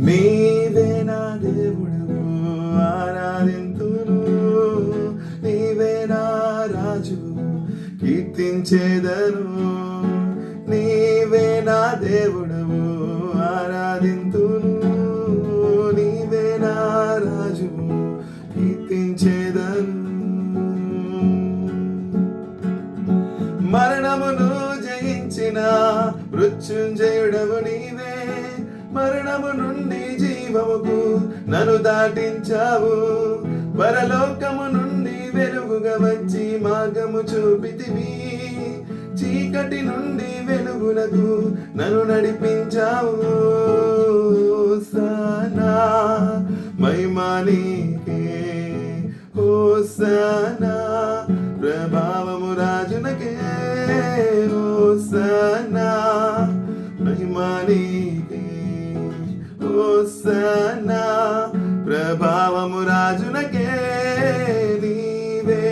నీవే నా దేవుడవు ఆరాధింతును, నీవే నా రాజు కీర్తించేదను. నీవే నా దేవుడవు ఆరాధింతును, నీవే నా రాజు కీర్తించేదను. మరణమును జయించిన మృత్యుంజయుడవు నీవే, మరణము నుండి జీవముకు నన్ను దాటించావు. పరలోకము నుండి వెలుగుగా వచ్చి మార్గము చూపితివి, చీకటి నుండి వెలుగులకు నన్ను నడిపించావు. హోసానా మహిమా నీకే, హోసానా ప్రభావము రాజునకే. హోసానా మహిమా నీకే, హోసానా ప్రభావము రాజునకే. నీవే